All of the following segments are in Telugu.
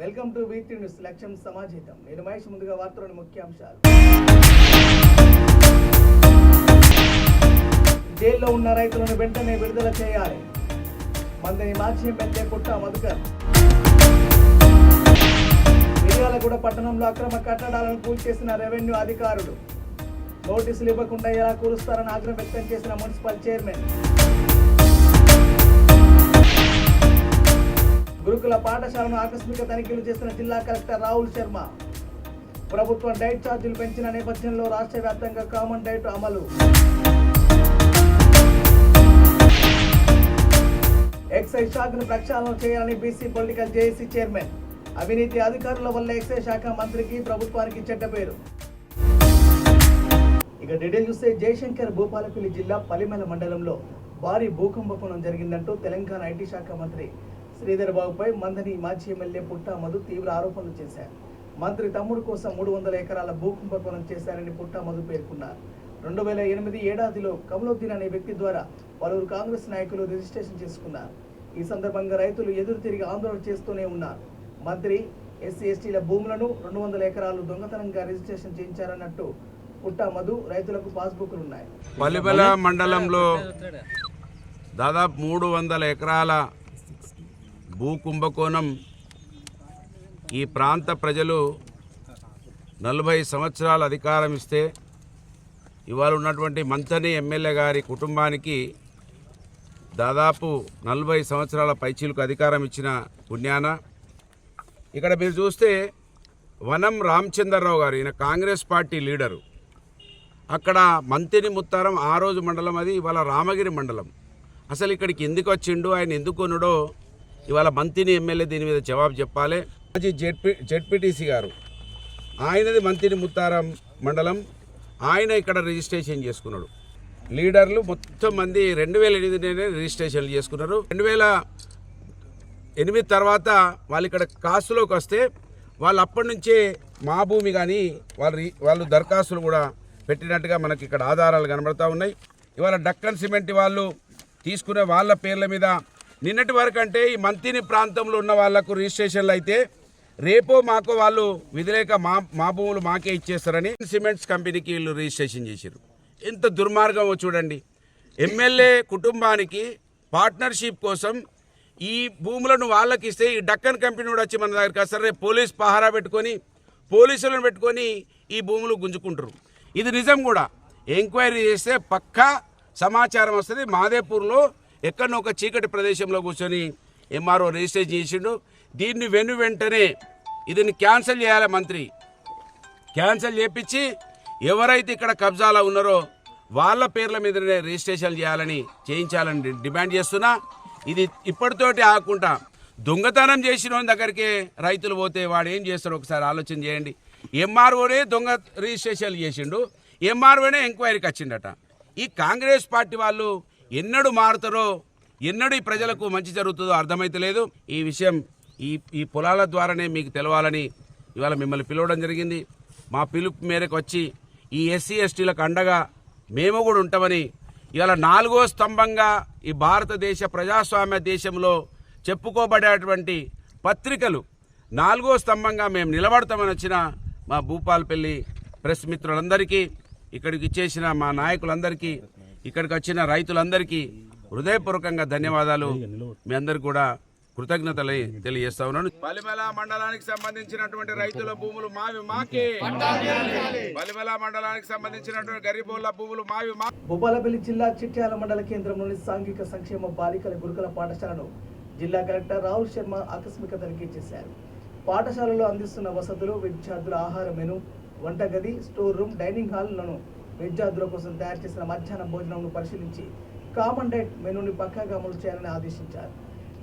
Welcome two weekly news. లక్ష్యం సమాజహితం. నేను మహేష్. ముందుగా వార్తలోని ముఖ్యాంశాలు. జైల్లో ఉన్న రైతులను వెంటనే విడుదల చేయాలి. మందని మాజీ ఎమ్మెల్యే పుట్టా మధుకర్. మిర్యాలగూడ పట్టణంలో అక్రమ కట్టడాలను కూల్చేసిన రెవెన్యూ అధికారులు. నోటీసులు ఇవ్వకుండా ఎలా కూలుస్తారని ఆగ్రహం వ్యక్తం చేసిన మున్సిపల్ చైర్మన్. గురుకుల పాఠశాలను ఆకస్మిక తనిఖీలు చేసిన జిల్లా కలెక్టర్ రాహుల్ శర్మ. ప్రభుత్వం డైట్ ఛార్జీలు పెంచిన నేపథ్యంలో రాష్ట్ర వ్యాప్తంగా కామన్ డైట్ అమలు. ఎక్సైజ్ శాఖను ప్రక్షాళన చేయాలని బీసీ పొలిటికల్ జేఏసీ చైర్మన్. అవినీతి అధికారుల వల్ల ఎక్సైజ్ శాఖ మంత్రికి ప్రభుత్వానికి చెడ్డ పేరు. ఇక డీటెయిల్ చూస్తే జయశంకర్ భూపాలపల్లి జిల్లా పలిమెల మండలంలో భారీ భూకంపం జరిగిందంటూ తెలంగాణ ఐటీ శాఖ మంత్రి శ్రీధర్ బాబుపై మందని మాజీ ఎమ్మెల్యే పుట్టా మధు తీవ్ర ఆరోపణలు చేశారు. మంత్రి తమ్ముడు కోసం 300 ఎకరాల భూకుంభకోణం చేశారని పుట్టా మధు పేర్కొన్నారు. 2008 ఏడాదిలో కమలోద్దీన్ అనే వ్యక్తి ద్వారా పలువురు కాంగ్రెస్ నాయకులు రిజిస్ట్రేషన్ చేసుకున్నారు. ఈ సందర్భంగా రైతులు ఎదురు తిరిగి ఆందోళన చేస్తూనే ఉన్నారు. మంత్రి ఎస్సీ ఎస్టీల భూములను 200 ఎకరాలు దొంగతనంగా రిజిస్ట్రేషన్ చేయించారన్నట్టు పుట్టా మధు రైతులకు పాస్బుక్లు ఉన్నాయి. పలిమెల మండలంలో దాదాపు 300 ఎకరాల భూ కుంభకోణం. ఈ ప్రాంత ప్రజలు 40 సంవత్సరాల అధికారం ఇస్తే ఇవాళ ఉన్నటువంటి మంతని ఎమ్మెల్యే గారి కుటుంబానికి దాదాపు 40 సంవత్సరాల పైచీలకు అధికారం ఇచ్చిన పుణ్యాన ఇక్కడ మీరు చూస్తే వనం రామచంద్రరావు గారు, ఈయన కాంగ్రెస్ పార్టీ లీడరు. అక్కడ మంతిని ముత్తారం ఆ రోజు మండలం, అది ఇవాళ రామగిరి మండలం. అసలు ఇక్కడికి ఎందుకు వచ్చిండు, ఆయన ఎందుకు కొనుడో ఇవాళ మంతిని ఎమ్మెల్యే దీని మీద జవాబు చెప్పాలి. మాజీ జెడ్పీటీసీ గారు, ఆయనది మంతిని ముత్తారం మండలం, ఆయన ఇక్కడ రిజిస్ట్రేషన్ చేసుకున్నాడు. లీడర్లు మొత్తం మంది 2008 రిజిస్ట్రేషన్లు చేసుకున్నారు. 2008 తర్వాత వాళ్ళు ఇక్కడ కాసులోకి వస్తే వాళ్ళు అప్పటి నుంచే మా భూమి కానీ వాళ్ళు దరఖాస్తులు కూడా పెట్టినట్టుగా మనకి ఇక్కడ ఆధారాలు కనబడతా ఉన్నాయి. ఇవాళ డక్కన్ సిమెంట్ వాళ్ళు తీసుకునే వాళ్ళ పేర్ల మీద నిన్నటి వరకు అంటే ఈ మంతిని ప్రాంతంలో ఉన్న వాళ్లకు రిజిస్ట్రేషన్లు అయితే రేపో మాకో వాళ్ళు విధిలేక మా భూములు మాకే ఇచ్చేస్తారని సిమెంట్స్ కంపెనీకి వీళ్ళు రిజిస్ట్రేషన్ చేశారు. ఎంత దుర్మార్గమో చూడండి. ఎమ్మెల్యే కుటుంబానికి పార్ట్నర్షిప్ కోసం ఈ భూములను వాళ్ళకి ఇస్తే ఈ డక్కన్ కంపెనీ కూడా వచ్చి మన దగ్గరికి వస్తారు. రేపు పోలీస్ పహారా పెట్టుకొని పోలీసులను పెట్టుకొని ఈ భూములు గుంజుకుంటారు. ఇది నిజం కూడా. ఎంక్వైరీ చేస్తే పక్కా సమాచారం వస్తుంది. మాదేపూర్లో ఎక్కడో ఒక చీకటి ప్రదేశంలో కూర్చొని ఎంఆర్ఓ రిజిస్ట్రేషన్ చేసిండు. దీన్ని వెంటనే దీన్ని క్యాన్సిల్ చేయాలి. మంత్రి క్యాన్సిల్ చేపించి ఎవరైతే ఇక్కడ కబ్జాలో ఉన్నారో వాళ్ళ పేర్ల మీదనే రిజిస్ట్రేషన్ చేయించాలని డిమాండ్ చేస్తున్నా. ఇది ఇప్పటితోటి ఆకుండా దొంగతనం చేసిన దగ్గరికి రైతులు పోతే వాడు ఏం చేస్తారో ఒకసారి ఆలోచన చేయండి. ఎంఆర్ఓనే దొంగ రిజిస్ట్రేషన్లు చేసిండు, ఎంఆర్ఓనే ఎంక్వైరీకి వచ్చిండట. ఈ కాంగ్రెస్ పార్టీ వాళ్ళు ఎన్నడూ మారుతారో, ఎన్నడూ ఈ ప్రజలకు మంచి జరుగుతుందో అర్థమైతలేదు. ఈ విషయం ఈ పొలాల ద్వారానే మీకు తెలవాలని ఇవాళ మిమ్మల్ని పిలవడం జరిగింది. మా పిలుపు మేరకు వచ్చి ఈ ఎస్సీ ఎస్టీలకు అండగా మేము కూడా ఉంటామని ఇవాళ 4వ స్తంభంగా ఈ భారతదేశ ప్రజాస్వామ్య దేశంలో చెప్పుకోబడేటువంటి పత్రికలు 4వ స్తంభంగా మేము నిలబడతామని వచ్చిన మా భూపాలపల్లి ప్రెస్ మిత్రులందరికీ, ఇక్కడికి ఇచ్చేసిన మా నాయకులందరికీ, ఇక్కడికి వచ్చిన రైతులందరికీ హృదయపూర్వకంగా ధన్యవాదాలు. మీ అందరికీ కూడా కృతజ్ఞతలు తెలియజేస్తా ఉన్నాను. పలిమెల మండలానికి సంబంధించినటువంటి రైతుల భూములు మాకే, పలిమెల మండలానికి సంబంధించినటువంటి గరీబోళ్ళ భూములు మావి. భూపాలపల్లి జిల్లా చిట్యాల మండల కేంద్రంలోని సాంఘిక సంక్షేమ బాలికల గురుకుల పాఠశాలను జిల్లా కలెక్టర్ రాహుల్ శర్మ ఆకస్మిక తనిఖీ చేశారు. పాఠశాలలో అందిస్తున్న వసతులు, విద్యార్థుల ఆహార మెను, వంటగది, స్టోర్ రూమ్, డైనింగ్ హాల్లను విద్యార్థుల కోసం తయారు చేసిన మధ్యాహ్న భోజనంను పరిశీలించి కామన్ డైట్ మెనూని పక్కాగా అమలు చేయాలని ఆదేశించారు.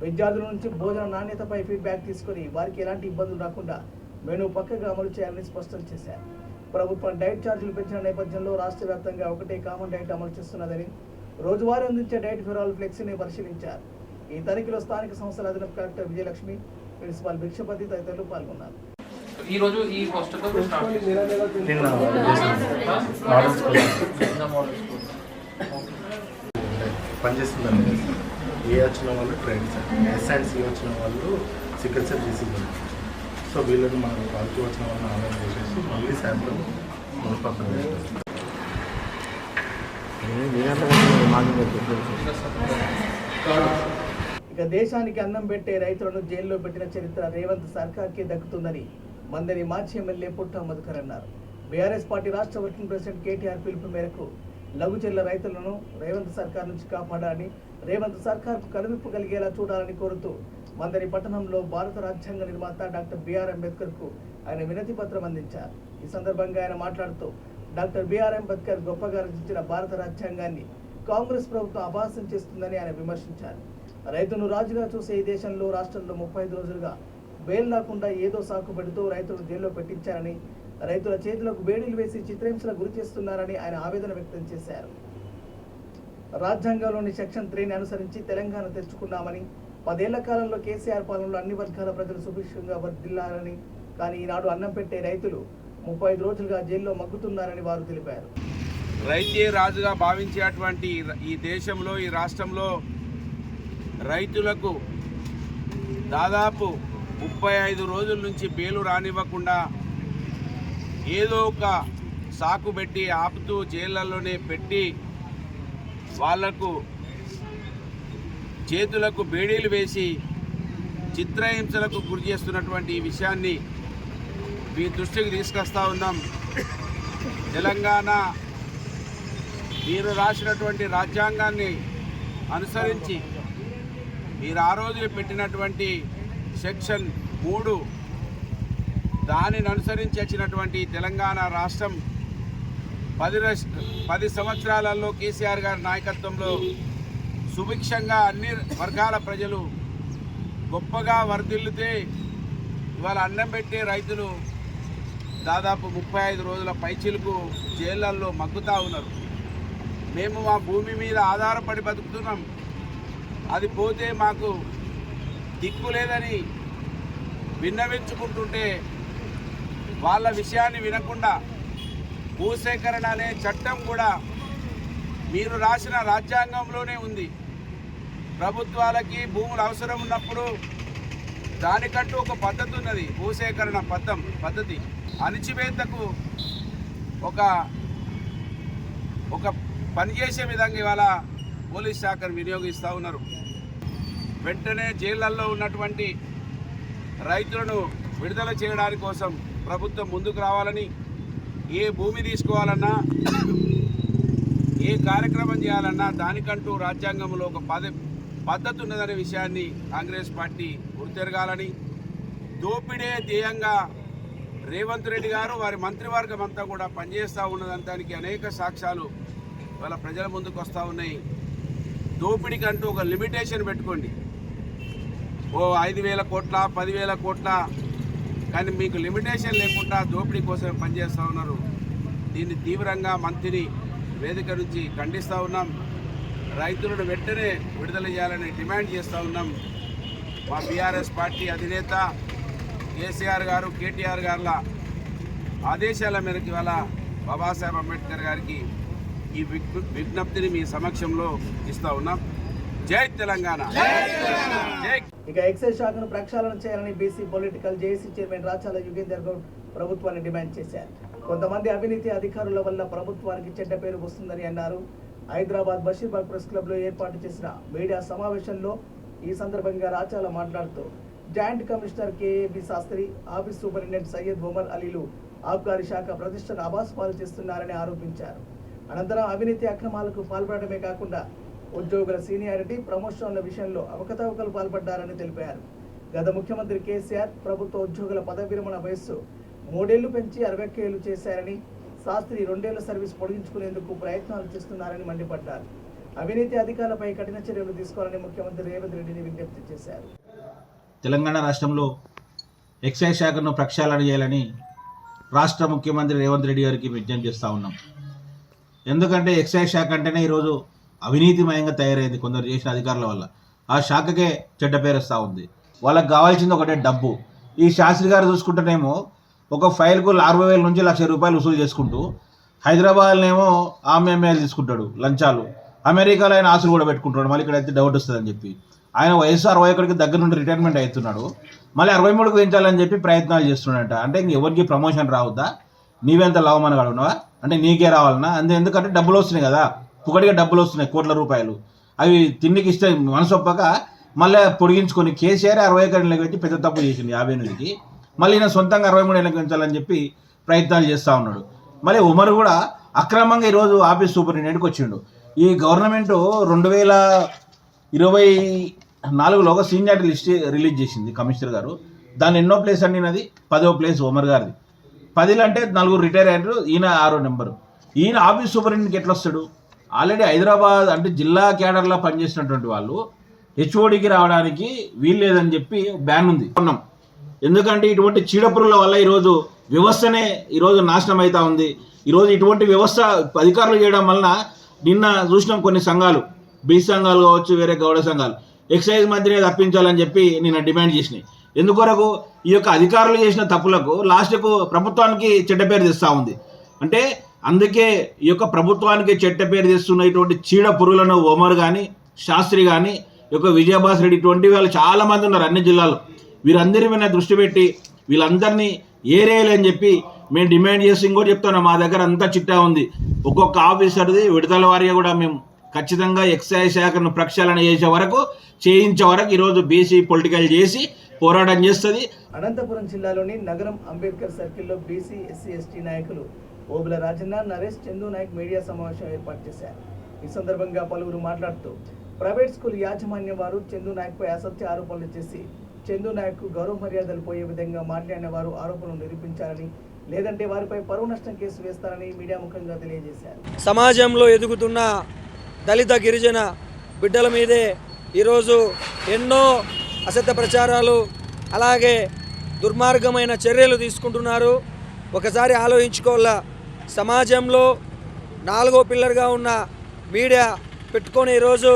విద్యార్థుల నుంచి భోజన నాణ్యతపై ఫీడ్బ్యాక్ తీసుకుని వారికి ఎలాంటి ఇబ్బందులు రాకుండా మెనూ పక్కగా అమలు చేయాలని స్పష్టం చేశారు. ప్రభుత్వం డైట్ ఛార్జీలు పెంచిన నేపథ్యంలో రాష్ట్ర వ్యాప్తంగా ఒకటే కామన్ డైట్ అమలు చేస్తున్నదని, రోజువారీ అందించే డైట్ వివరాలు ఫ్లెక్సీని పరిశీలించారు. ఈ తనిఖీలో స్థానిక సంస్థల అదనపు కలెక్టర్ విజయలక్ష్మి, ప్రిన్సిపాల్ భిక్షపతి తదితరులు పాల్గొన్నారు. ఈ రోజు ఈ హాస్టల్లో పనిచేస్తుందండి. ఏ వచ్చిన వాళ్ళు ట్రైన్స్, ఎస్ అండ్ సి వచ్చిన వాళ్ళు సికిల్ సెల్ రిసీవ్. సో వీళ్ళకి మనం పాజిటివ్ వచ్చిన వాళ్ళని ఆన్లైన్ చేసేసి మళ్ళీ శాంపుల్ పక్కన వేస్తాం. ఇక దేశానికి అన్నం పెట్టే రైతులను జైల్లో పెట్టిన చరిత్ర రేవంత్ సర్కార్కే దక్కుతుందని మందరి మాజీ ఎమ్మెల్యే పుట్ట మధుకర్ అన్నారు. బీఆర్ఎస్ పార్టీ రాష్ట్ర వర్కింగ్ ప్రెసిడెంట్ కేటీఆర్ పిలుపు మేరకు లఘుచెల్ల రైతులను రేవంత్ సర్కార్ నుంచి కాపాడాలని, రేవంత్ సర్కార్కు కనువిప్పు కలిగేలా చూడాలని కోరుతూ మందరి పట్టణంలో భారత రాజ్యాంగ నిర్మాత డాక్టర్ బిఆర్ అంబేద్కర్కు ఆయన వినతి పత్రం అందించారు. ఈ సందర్భంగా ఆయన మాట్లాడుతూ డాక్టర్ బిఆర్ అంబేద్కర్ గొప్పగా రచించిన భారత రాజ్యాంగాన్ని కాంగ్రెస్ ప్రభుత్వం అపహాస్యం చేస్తుందని ఆయన విమర్శించారు. రైతును రాజుగా చూసే ఈ దేశంలో రాష్ట్రంలో 35 రోజులుగా బెయిల్ లేకుండా ఏదో సాకు పెడుతూ రైతులను జైల్లో పెట్టించారని, రైతుల చేతులకు బేడీలు వేసి చిత్రహింసలకు గురి చేస్తున్నారని ఆయన ఆవేదన వ్యక్తం చేశారు. రాజ్యాంగంలోని సెక్షన్ 3ని అనుసరించి తెలంగాణ తెచ్చుకున్నామని, 10 ఏళ్ల కాలంలో కేసీఆర్ పాలనలో అన్ని వర్గాల ప్రజలు సుభిక్షంగా వర్ధిల్లారని, కానీ ఈనాడు అన్నం పెట్టే రైతులు 35 రోజులుగా జైల్లో మగ్గుతున్నారని వారు తెలిపారు. రైతే రాజుగా భావించేటువంటి ఈ దేశంలో, ఈ రాష్ట్రంలో రైతులకు దాదాపు 35 రోజుల నుంచి బెయిలు రానివ్వకుండా ఏదో ఒక సాకు పెట్టి ఆపుతూ జైళ్ళలోనే పెట్టి వాళ్లకు చేతులకు బేడీలు వేసి చిత్రహింసలకు గురి చేస్తున్నటువంటి ఈ విషయాన్ని మీ దృష్టికి తీసుకొస్తా ఉన్నాం. తెలంగాణ మీరు రాసినటువంటి రాజ్యాంగాన్ని అనుసరించి మీరు ఆ రోజు పెట్టినటువంటి సెక్షన్ 3 దానిని అనుసరించి వచ్చినటువంటి తెలంగాణ రాష్ట్రం 10 సంవత్సరాలలో కేసీఆర్ గారి నాయకత్వంలో సుభిక్షంగా అన్ని వర్గాల ప్రజలు గొప్పగా వర్ధిల్లితే ఇవాళ అన్నం పెట్టే రైతులు దాదాపు 35 రోజుల పైచిలకు జైళ్ళల్లో మగ్గుతూ ఉన్నారు. మేము మా భూమి మీద ఆధారపడి బతుకుతున్నాం, అది పోతే మాకు దిక్కు లేదని విన్నవించుకుంటుంటే వాళ్ళ విషయాన్ని వినకుండా భూసేకరణ అనే చట్టం కూడా మీరు రాసిన రాజ్యాంగంలోనే ఉంది. ప్రభుత్వాలకి భూములు అవసరం ఉన్నప్పుడు దానికంటూ ఒక పద్ధతి ఉన్నది, భూసేకరణ పద్ధతి. అణిచివేతకు ఒక పనిచేసే విధంగా ఇవాళ పోలీస్ శాఖను వినియోగిస్తూ ఉన్నారు. వెంటనే జైళ్లలో ఉన్నటువంటి రైతులను విడుదల చేయడానికి కోసం ప్రభుత్వం ముందుకు రావాలని, ఏ భూమి తీసుకోవాలన్నా ఏ కార్యక్రమం చేయాలన్నా దానికంటూ రాజ్యాంగంలో ఒక పద్ధతి ఉన్నదనే విషయాన్ని కాంగ్రెస్ పార్టీ గుర్తెరగాలని, దోపిడే ధ్యేయంగా రేవంత్ రెడ్డి గారు వారి మంత్రివర్గం అంతా కూడా పనిచేస్తూ ఉన్నదానికి అనేక సాక్ష్యాలు వాళ్ళ ప్రజల ముందుకు వస్తూ ఉన్నాయి. దోపిడీకంటూ ఒక లిమిటేషన్ పెట్టుకోండి, ఓ 5,000 కోట్ల 10,000 కోట్ల, కానీ మీకు లిమిటేషన్ లేకుండా దోపిడీ కోసం పనిచేస్తూ ఉన్నారు. దీన్ని తీవ్రంగా మంత్రి వేదిక నుంచి ఖండిస్తూ ఉన్నాం. రైతులను వెంటనే విడుదల చేయాలని డిమాండ్ చేస్తూ ఉన్నాం. మా బీఆర్ఎస్ పార్టీ అధినేత కేసీఆర్ గారు, కేటీఆర్ గారుల ఆదేశాల మేరకు ఇవాళ బాబాసాహెబ్ అంబేద్కర్ గారికి ఈ విజ్ఞప్తిని మీ సమక్షంలో ఇస్తూ ఉన్నాం. జై తెలంగాణ. ఇక ఎక్సైజ్ శాఖను ప్రక్షాళన చేయాలని BC political JAC chairman Rachala Yugender Goud ప్రభుత్వాన్ని డిమాండ్ చేశారు. కొంతమంది అవినీతి అధికారుల వల్ల ప్రభుత్వానికి చెడ్డ పేరు వస్తుందని అన్నారు. హైదరాబాద్ బషీర్బాగ్ ప్రెస్ క్లబ్లో ఏర్పాటు చేసిన మీడియా సమావేశంలో ఈ సందర్భంగా రాచాల మాట్లాడుతూ joint commissioner KAB Sastri, office superintendent Syed Omar అలీలు ఆబ్కారీ శాఖ ప్రతిష్టను అబాస్పాలు చేస్తున్నారని ఆరోపించారు. అనంతరం అవినీతి అక్రమాలకు పాల్పడమే కాకుండా ఉద్యోగుల సీనియారిటీ, ప్రమోషన్ల విషయంలో అవకతవకలు పాల్పడ్డారని తెలిపారు. గత ముఖ్యమంత్రి కేసీఆర్ ప్రభుత్వ ఉద్యోగుల పదవి విరమణ వయస్సు 3 ఏళ్లు పెంచి 61 ఏళ్లు చేశారని, శాస్త్రి 2 ఏళ్ల సర్వీస్ పొడిగించుకునేందుకు ప్రయత్నాలు చేస్తున్నారని మండిపడ్డారు. అవినీతి అధికారులపై కఠిన చర్యలు తీసుకోవాలని ముఖ్యమంత్రి రేవంత్ రెడ్డిని విజ్ఞప్తి చేశారు. తెలంగాణ రాష్ట్రంలో ఎక్సైజ్ శాఖను ప్రక్షాళన చేయాలని రాష్ట్ర ముఖ్యమంత్రి రేవంత్ రెడ్డి గారికి విజ్ఞప్తి చేస్తూ ఉన్నాం. ఎందుకంటే ఎక్సైజ్ శాఖ అంటేనే ఈరోజు అవినీతిమయంగా తయారైంది కొందరు చేసిన అధికారుల వల్ల. ఆ శాఖకే చెడ్డ పేరు వస్తూ ఉంది. వాళ్ళకి కావాల్సింది ఒకటే డబ్బు. ఈ శాస్త్రి గారు చూసుకుంటేనేమో ఒక ఫైల్కు 60,000 నుంచి ₹1,00,000 వసూలు చేసుకుంటూ, హైదరాబాద్నేమో ఆమె తీసుకుంటాడు లంచాలు, అమెరికాలో ఆయన ఆశలు కూడా పెట్టుకుంటాడు. మళ్ళీ ఇక్కడైతే డౌట్ వస్తుందని చెప్పి ఆయన వయసు 61కి దగ్గర నుండి రిటైర్మెంట్ అవుతున్నాడు, మళ్ళీ 63కి పెంచాలని చెప్పి ప్రయత్నాలు చేస్తున్నాడట. అంటే ఇంకెవరికి ప్రమోషన్ రావద్దా, నీవెంత లాభమనగాడు ఉన్నావా, అంటే నీకే రావాలన్నా? ఎందుకంటే డబ్బులు వస్తున్నాయి కదా, పుగడిగా డబ్బులు వస్తున్నాయి, కోట్ల రూపాయలు. అవి తిండికి ఇస్తే మనసొప్పక మళ్ళీ పొడిగించుకొని కేసీఆర్ 61 ఏళ్ళకి పెట్టి పెద్ద తప్పు చేసింది 58కి. మళ్ళీ ఈయన సొంతంగా 63 ఏళ్ళకి పెంచాలని చెప్పి ప్రయత్నాలు చేస్తూ ఉన్నాడు. మళ్ళీ ఉమర్ కూడా అక్రమంగా ఈరోజు ఆఫీస్ సూపరింటెండెంట్కి వచ్చిండు. ఈ గవర్నమెంట్ 2024లో ఒక సీనియారిటీ లిస్ట్ రిలీజ్ చేసింది కమిషనర్ గారు. దాని ఎన్నో ప్లేస్ అండి? అది 10వ ప్లేస్ ఉమర్ గారిది. 10 అంటే 4 రిటైర్ అయ్యారు, ఈయన 6వ నెంబరు. ఈయన ఆఫీస్ సూపరింటెండెంట్కి ఎట్లా వస్తాడు? ఆల్రెడీ హైదరాబాద్ అంటే జిల్లా క్యాడర్లో పనిచేసినటువంటి వాళ్ళు హెచ్ఓడికి రావడానికి వీలు లేదని చెప్పి బ్యాన్ ఉంది. ఎందుకంటే ఇటువంటి చీడపురుగుల వల్ల ఈరోజు వ్యవస్థనే ఈరోజు నాశనం అవుతా ఉంది. ఈరోజు ఇటువంటి వ్యవస్థ అధికారులు చేయడం వలన నిన్న చూసినాం కొన్ని సంఘాలు, బీసీ సంఘాలు కావచ్చు, వేరే గౌడ సంఘాలు ఎక్సైజ్ మంత్రిని తప్పించాలని చెప్పి నిన్న డిమాండ్ చేసినాయి. ఎందుకొరకు? ఈ యొక్క అధికారులు చేసిన తప్పులకు లాస్ట్కు ప్రభుత్వానికి చెడ్డ పేరు తెస్తూ ఉంది. అంటే అందుకే ఈ యొక్క ప్రభుత్వానికి చెడ్డ పేరు తెస్తున్న ఇటువంటి చీడ పురుగులను ఒమర్ కానీ, శాస్త్రి కానీ, ఈ యొక్క విజయభాస్ రెడ్డి ఇటువంటి వాళ్ళు చాలామంది ఉన్నారు అన్ని జిల్లాలో. వీరందరి మీద దృష్టి పెట్టి వీళ్ళందరినీ ఏరేయాలని చెప్పి మేము డిమాండ్ చేసి ఇంకోటి చెప్తున్నాం, మా దగ్గర అంతా చిట్టా ఉంది. ఒక్కొక్క ఆఫీసర్ది విడుదల వారిగా కూడా మేము ఖచ్చితంగా ఎక్సైజ్ శాఖను ప్రక్షాళన చేయించే వరకు ఈరోజు బీసీ పొలిటికల్ చేసి పోరాటం చేస్తుంది. అనంతపురం జిల్లాలోని నగరం అంబేద్కర్ సర్కిల్లో బీసీ ఎస్సీ ఎస్టీ నాయకులు ఓబుల రాజన్న, నరేష్, చందు నాయక్ మీడియా సమావేశం ఏర్పాటు చేశారు. ఈ సందర్భంగా పలువురు మాట్లాడుతూ ప్రైవేట్ స్కూల్ యాజమాన్యం వారు చందు నాయక్పై అసత్య ఆరోపణలు చేసి చందు నాయక్ గౌరవ మర్యాదలు పోయే విధంగా మాట్లాడిన వారు ఆరోపణలు నిరూపించారని, లేదంటే వారిపై పరువు నష్టం కేసు వేస్తారని మీడియా ముఖంగా తెలియజేశారు. సమాజంలో ఎదుగుతున్న దళిత గిరిజన బిడ్డల మీదే ఈరోజు ఎన్నో అసత్య ప్రచారాలు అలాగే దుర్మార్గమైన చర్యలు తీసుకుంటున్నారు. ఒకసారి ఆలోచించుకోవాలా. సమాజంలో 4వ పిల్లర్గా ఉన్న మీడియా పెట్టుకొని ఈరోజు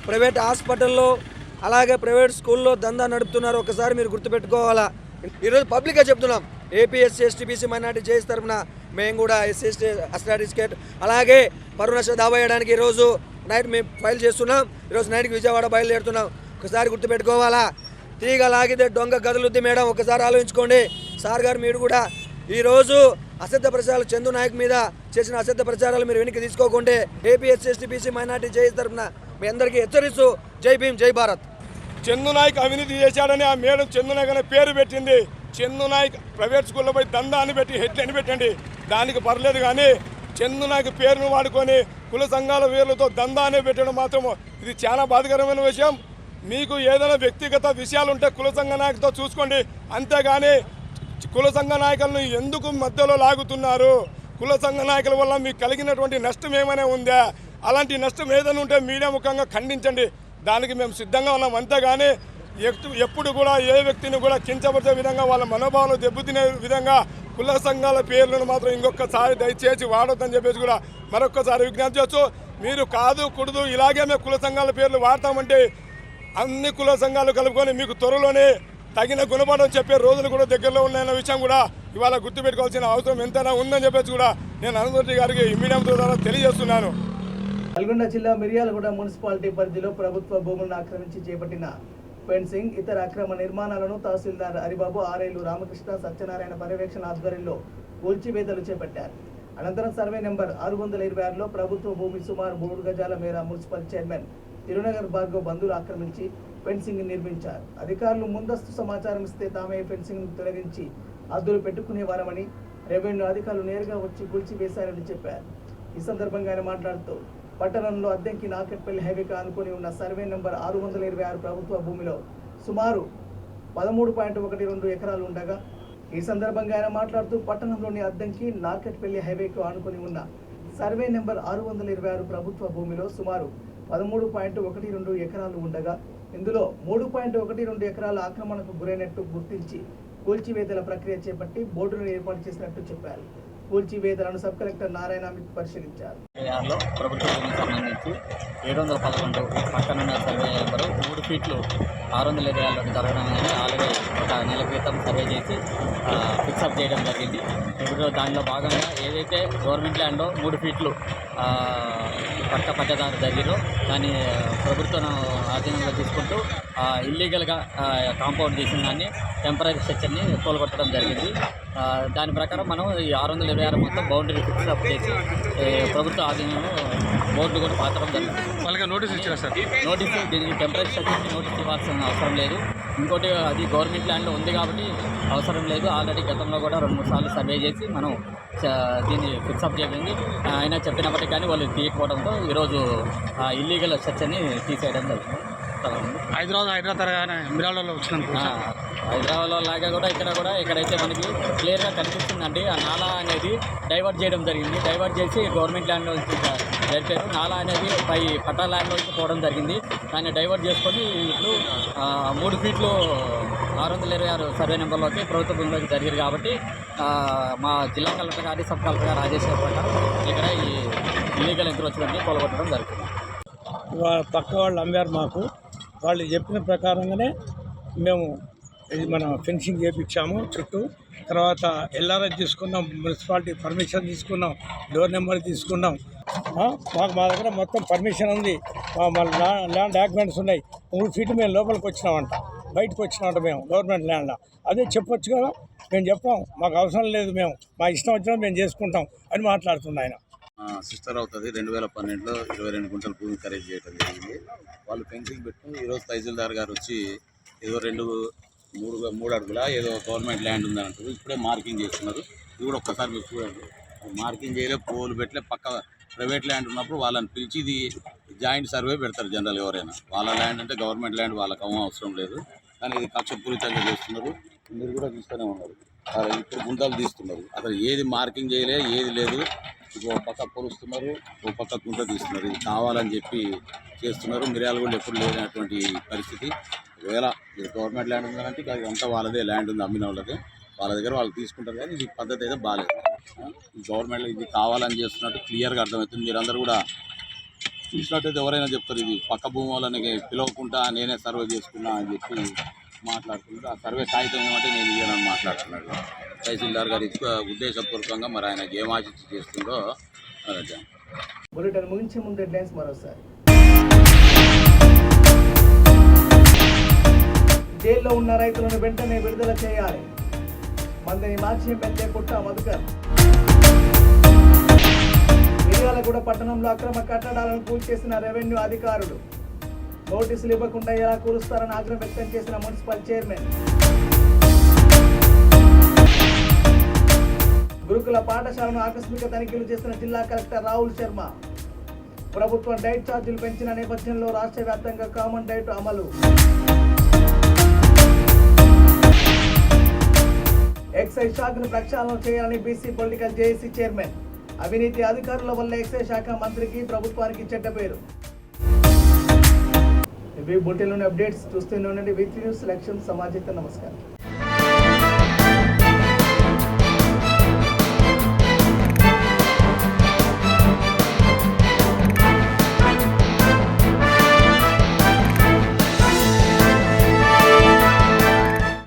ప్రైవేట్ హాస్పిటల్లో అలాగే ప్రైవేట్ స్కూల్లో దందా నడుపుతున్నారు. ఒకసారి మీరు గుర్తుపెట్టుకోవాలా. ఈరోజు పబ్లిక్గా చెప్తున్నాం, AP SC ST BC minority JAC తరఫున మేము కూడా ఎస్సీ ఎస్టీ సర్టిఫికేట్ అలాగే పరువు నష్ట దావా వేయడానికి ఈరోజు నైట్ మేము ఫైల్ చేస్తున్నాం. ఈరోజు నైట్కి విజయవాడ బయలుదేరుతున్నాం. ఒకసారి గుర్తుపెట్టుకోవాలా. తీగ లాగితే దొంగ గదులుద్ది మేడం. ఒకసారి ఆలోచించుకోండి. సార్ గారు మీరు కూడా ఈరోజు అసత్య ప్రచారాలు చందు నాయక్ మీద చేసిన అసత్య ప్రచారాలు మీరు వెనక్కి తీసుకోకుంటే AP SC ST BC minority JAC తరఫున మీ అందరికీ హెచ్చరిస్తూ జై భీమ్ జై భారత్. చందు నాయక్ అవినీతి చేశాడని ఆ మేడం చందు నాయక్ అనే పేరు పెట్టింది. చందు నాయక్ ప్రైవేట్ స్కూల్లో పోయి దందా అని పెట్టి హెడ్లైన్ పెట్టండి, దానికి పర్లేదు. కానీ చందు నాయక్ పేరును వాడుకొని కుల సంఘాల పేర్లతో దందా అనే పెట్టడం మాత్రం ఇది చాలా బాధాకరమైన విషయం. మీకు ఏదైనా వ్యక్తిగత విషయాలు ఉంటే కుల సంఘ నాయకుతో చూసుకోండి, అంతేగాని కుల సంఘ నాయకులను ఎందుకు మధ్యలో లాగుతున్నారు? కుల సంఘ నాయకుల వల్ల మీకు కలిగినటువంటి నష్టం ఏమైనా ఉందా? అలాంటి నష్టం ఏదైనా ఉంటే మీడియా ముఖంగా ఖండించండి, దానికి మేము సిద్ధంగా ఉన్నాం. అంతేగాని ఎప్పుడు కూడా ఏ వ్యక్తిని కూడా కించపరిచే విధంగా వాళ్ళ మనోభావాలు దెబ్బతినే విధంగా కుల సంఘాల పేర్లను మాత్రం ఇంకొకసారి దయచేసి వాడొద్దని చెప్పేసి కూడా మరొక్కసారి విజ్ఞప్తి చేస్తూ, మీరు కాదు కుడదు ఇలాగే మేము కుల సంఘాల పేర్లు వాడతామంటే అన్ని కుల సంఘాలు కలుపుకొని మీకు త్వరలోనే తగిన గుణపాఠం చెప్పే రోజులు కూడా దగ్గరలో ఉన్నాయన్న విషయం కూడా ఇవాళ గుర్తుపెట్టుకోవాల్సిన అవసరం ఎంతైనా ఉందని చెప్పేసి కూడా నేను అనంతరెడ్డి గారికి ఈ మీడియా ద్వారా తెలియజేస్తున్నాను. నల్గొండ జిల్లా మిర్యాలగూడ మున్సిపాలిటీ పరిధిలో ప్రభుత్వ భూములను ఆక్రమించి చేపట్టిన ఫెన్సింగ్, ఇతర అక్రమ నిర్మాణాలను తహసీల్దార్ హరిబాబు, ఆర్ఐలు రామకృష్ణ, సత్యనారాయణ పర్యవేక్షణ ఆధ్వర్యంలో కూల్చివేతలు చేపట్టారు. అనంతరం సర్వే నెంబర్ 626లో ప్రభుత్వ భూమి సుమారు 3 గజాల మేర మున్సిపల్ చైర్మన్ తిరునగర్ భార్గవ్ బంధువులు ఆక్రమించి ఫెన్సింగ్ నిర్మించారు. అధికారులు ముందస్తు సమాచారం ఇస్తే తామే ఫెన్సింగ్ తొలగించి అద్దులు పెట్టుకునేవారమని, రెవెన్యూ అధికారులు నేరుగా వచ్చి కూల్చివేశారని చెప్పారు. ఈ సందర్భంగా ఆయన మాట్లాడుతూ పట్టణంలో అద్దెంకి నాకెట్పల్లి హైవేకి ఆనుకొని ఉన్న సర్వే నెంబర్ 626 ప్రభుత్వ భూమిలో సుమారు 13.12 ఎకరాలు ఉండగా, ఈ సందర్భంగా ఆయన మాట్లాడుతూ పట్టణంలోని అద్దెంకి నాకెట్పల్లి హైవేకు ఆనుకొని ఉన్న సర్వే నెంబర్ 626 ప్రభుత్వ భూమిలో సుమారు 13.12 ఎకరాలు ఉండగా ఇందులో 3.12 ఎకరాల ఆక్రమణకు గురైనట్టు గుర్తించి కూల్చివేతల ప్రక్రియ చేపట్టి బోర్డులను ఏర్పాటు చేసినట్టు చెప్పారు. కూల్చివేతలను సబ్ కలెక్టర్ నారాయణ పరిశీలించారు. ప్రభుత్వ భూమికి సంబంధించి 711 పట్టణ సర్వే నెంబరు 3 ఫీట్లు 620 జరగడం అనేది ఆల్రెడీ ఒక నెల క్రితం సర్వే చేసి ఫిక్సప్ చేయడం జరిగింది. ఇప్పుడు దానిలో భాగంగా ఏదైతే గవర్నమెంట్ ల్యాండ్లో 3 ఫీట్లు పట్ట పట్టదారు జరిగిందో దాన్ని ప్రభుత్వం ఆధీనంలో తీసుకుంటూ ఇల్లీగల్గా కాంపౌండ్ చేసిన దాన్ని టెంపరీ స్ట్రక్చర్ని తోలగొట్టడం జరిగింది. దాని ప్రకారం మనం ఈ 626 మొత్తం బౌండరీ ఫిక్సప్ చేసి ప్రభుత్వ ఆధీనంలో బోర్డు కూడా పాతడం జరిగింది. వాళ్ళకి నోటీస్ ఇచ్చారా సార్? నోటీసు దీనికి టెంపరీ స్ట్రక్చర్కి నోటీస్ ఇవ్వాల్సిన అవసరం లేదు. ఇంకోటి అది గవర్నమెంట్ ల్యాండ్లో ఉంది కాబట్టి అవసరం లేదు. ఆల్రెడీ గతంలో కూడా 2-3 సార్లు సర్వే చేసి మనం దీన్ని ఫిక్సప్ చేయండి అయినా చెప్పినప్పటికీ కానీ వాళ్ళు తీయకపోవడంతో ఈరోజు ఇల్లీగల్ స్ట్రక్చర్ని తీసేయడం జరిగింది. హైదరాబాద్ మిరాలలో వచ్చినందుకు హైదరాబాద్లో లాగా కూడా ఇక్కడ కూడా ఎక్కడైతే మనకి క్లియర్గా కనిపిస్తుందండి ఆ నాలా అనేది డైవర్ట్ చేయడం జరిగింది. డైవర్ట్ చేసి గవర్నమెంట్ ల్యాండ్ నుంచి జరిపారు. నాలా అనేది పై పట్టా ల్యాండ్లోకి పోవడం జరిగింది. దాన్ని డైవర్ట్ చేసుకొని ఇప్పుడు 3 ఫీట్లు 626 సర్వే నెంబర్లోకి ప్రభుత్వ భూమిలోకి జరిగింది కాబట్టి మా జిల్లా కలెక్టర్ గారి సబ్ కలెక్టర్ గారు ఆదేశాల ప్రకారం ఇక్కడ ఈ ఇల్లీగల్ ఎంక్రోచ్మెంట్ని కొలగొట్టడం జరుగుతుంది. పక్క వాళ్ళు అమ్మారు మాకు. వాళ్ళు చెప్పిన ప్రకారంగానే మేము ఇది మన ఫెన్సింగ్ చేయించాము చుట్టూ. తర్వాత ఎల్ఆర్ఎస్ తీసుకున్నాం, మున్సిపాలిటీ పర్మిషన్ తీసుకున్నాం, డోర్ నెంబర్ తీసుకున్నాం. మా దగ్గర మొత్తం పర్మిషన్ ఉంది, మా ల్యాండ్ డాక్యుమెంట్స్ ఉన్నాయి. 3 ఫీట్లు మేము లోపలికి వచ్చినామంట, బయటకు వచ్చినామంట మేము గవర్నమెంట్ ల్యాండ్లో. అదే చెప్పొచ్చు కదా, మేము చెప్పాం మాకు అవసరం లేదు, మేము మా ఇష్టం వచ్చినా మేము చేసుకుంటాం అని మాట్లాడుతున్నాం ఆయన. సిస్టర్ అవుతుంది 2012లో 22 గుంటల భూమి ఖరీదు చేయడం జరిగింది. వాళ్ళు ఫెన్సింగ్ పెట్టుకుని ఈరోజు తహసీల్దార్ గారు వచ్చి ఏదో 2-3 అడుగుల ఏదో గవర్నమెంట్ ల్యాండ్ ఉందని అంటారు. ఇప్పుడే మార్కింగ్ చేస్తున్నారు. ఇది కూడా ఒక్కసారి మీరు చూడండి. మార్కింగ్ చేయలే, పోలు పెట్టలే. పక్క ప్రైవేట్ ల్యాండ్ ఉన్నప్పుడు వాళ్ళని పిలిచి ఇది జాయింట్ సర్వే పెడతారు జనరల్ ఎవరైనా. వాళ్ళ ల్యాండ్ అంటే గవర్నమెంట్ ల్యాండ్ వాళ్ళకి అవసరం లేదు, కానీ ఇది కక్షపూరితంగా చేస్తున్నారు. మీరు కూడా చూస్తూనే ఉన్నారు. ఇప్పుడు గుంతలు తీస్తున్నారు. అసలు ఏది మార్కింగ్ చేయలే, ఏది లేదు. ఒక పక్క పొలుస్తున్నారు, ఒక పక్క గుంత తీస్తున్నారు. ఇది కావాలని చెప్పి చేస్తున్నారు. మిర్యాల కూడా ఎప్పుడు లేనటువంటి పరిస్థితి. ఒకవేళ ఇది గవర్నమెంట్ ల్యాండ్ ఉందంటే అది అంతా వాళ్ళదే ల్యాండ్ ఉంది, అమ్మిన వాళ్ళదే. వాళ్ళ దగ్గర వాళ్ళు తీసుకుంటారు, కానీ ఇది పద్ధతి అయితే బాగాలేదు. గవర్నమెంట్లో ఇది కావాలని చేస్తున్నట్టు క్లియర్గా అర్థమవుతుంది. మీరందరూ కూడా చూసినట్టయితే ఎవరైనా చెప్తారు ఇది పక్క భూమి వాళ్ళని పిలవకుండా నేనే సర్వే చేసుకున్నా అని చెప్పి మాట్లాడుతున్నారు. ఆ సర్వే కాగితం ఏమంటే నేను ఇయ్యానని మాట్లాడుతున్నాడు తహసీల్దార్ గారు. ఉద్దేశపూర్వకంగా మరి ఆయనకి ఏం ఆశించి చేస్తుందో అదే. బులెటిన్ ముగించే ముందు హెడ్లైన్స్ మరోసారి. జైల్లో ఉన్న రైతులను వెంటనే విడుదల చేయాలి. మందని మాజీ ఎమ్మెల్యే పుట్ట మధుకర్. మిర్యాలగూడ పట్టణంలో అక్రమ కట్టడాలను కూల్చేసిన రెవెన్యూ అధికారులు. నోటీసులు ఇవ్వకుండా ఎలా కూలుస్తారని ఆగ్రహం వ్యక్తం చేసిన మున్సిపల్ చైర్మన్. గురుకుల పాఠశాలను ఆకస్మిక తనిఖీలు చేసిన జిల్లా కలెక్టర్ రాహుల్ శర్మ. ప్రభుత్వం డైట్ ఛార్జీలు పెంచిన నేపథ్యంలో రాష్ట్ర వ్యాప్తంగా కామన్ డైట్ అమలు. ఎక్సైజ్ శాఖను ప్రక్షాళన చేయాలని బీసీ పొలిటికల్ జేఏసీ చైర్మన్. అవినీతి అధికారుల వల్ల ఎక్సైజ్ శాఖ మంత్రికి ప్రభుత్వానికి చెడ్డ పేరు. ఇవి బులెటిన్లోని అప్డేట్స్. చూస్తూనే ఉండండి V3 న్యూస్. లక్ష్యం సమాజం. నమస్కారం.